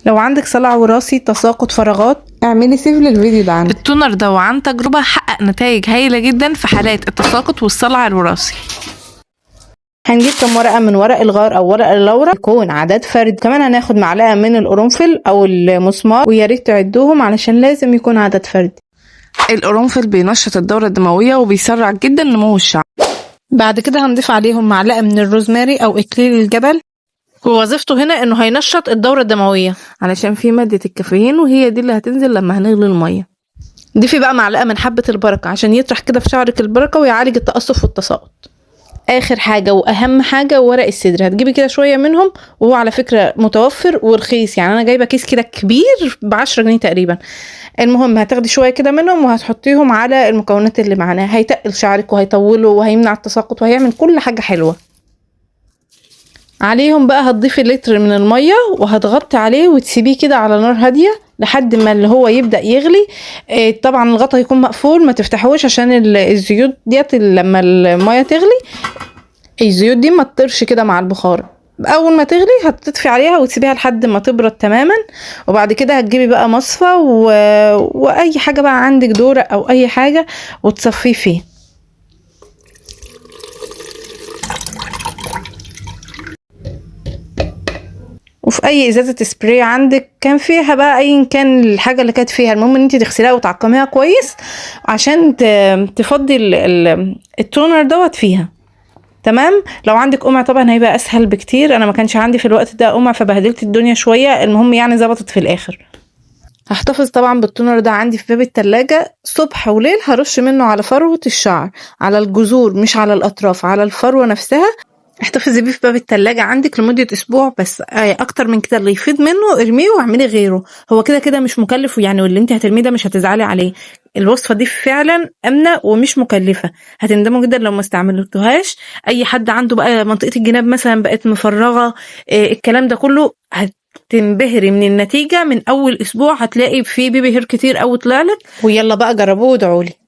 لو عندك صلع وراثي، تساقط، فراغات، اعملي سيف للفيديو ده عندك. التونر ده وعن تجربة حقق نتائج هايلة جدا في حالات التساقط والصلع الوراثي. هنجيب كم ورقة من ورق الغار او ورق اللورا، يكون عدد فرد. كمان هناخد معلقة من القرنفل او المسمار، ويا ريت تعدوهم علشان لازم يكون عدد فرد. القرنفل بينشط الدورة الدموية وبيسرع جدا نمو الشعر. بعد كده هنضيف عليهم معلقة من الروزماري او اكليل الجبل، ووظيفته هنا انه هينشط الدورة الدموية علشان في مادة الكافيين، وهي دي اللي هتنزل لما هنغلي المية. ضيفي بقى معلقة من حبة البركة عشان يطرح كده في شعرك البركة ويعالج التقصف والتساقط. اخر حاجة واهم حاجة ورق السدر، هتجيبي كده شوية منهم، وهو على فكرة متوفر ورخيص، يعني انا جايبة كيس كده كبير ب10 جنيه تقريبا. المهم هتاخدي شوية كده منهم وهتحطيهم على المكونات اللي معانا، هيتقل شعرك وهيطوله وهيمنع التساقط وهيعمل كل حاجة حلوة. عليهم بقى هتضيفي لتر من المية وهتغطي عليه وتسيبيه كده على نار هادية لحد ما اللي هو يبدأ يغلي. طبعا الغطا يكون مقفول، ما تفتحوش عشان الزيوت ديت لما المية تغلي الزيوت دي ما تطيرش كده مع البخار. اول ما تغلي هتطفي عليها وتسيبيها لحد ما تبرد تماما، وبعد كده هتجيبي بقى مصفى واي حاجة بقى عندك دورق او اي حاجة وتصفيه فيه. وفي اي ازازه سبراي عندك كان فيها بقى ايا كان الحاجه اللي كانت فيها، المهم ان انت تغسليها وتعقميها كويس عشان تفضي التونر دوت فيها. تمام. لو عندك قمع طبعا هيبقى اسهل بكتير، انا ما كانش عندي في الوقت ده قمع فبهدلت الدنيا شويه، المهم يعني ظبطت في الاخر. هحتفظ طبعا بالتونر ده عندي في باب التلاجة صبح وليل، هرش منه على فروة الشعر، على الجذور مش على الاطراف، على الفروة نفسها. احتفظي بيه في باب التلاجة عندك لمدة اسبوع بس، اكتر من كده اللي يفيض منه ارميه واعملي غيره، هو كده كده مش مكلف يعني، واللي انت هترميه ده مش هتزعلي عليه. الوصفة دي فعلا امنة ومش مكلفة، هتندموا جدا لو ما استعملتوهاش. اي حد عنده بقى منطقة الجناب مثلا بقت مفرغة، الكلام ده كله تنبهري من النتيجة. من اول اسبوع هتلاقي فيه بيبي هير كتير قوي طلعلك، ويلا بقى جربوه وادعولي.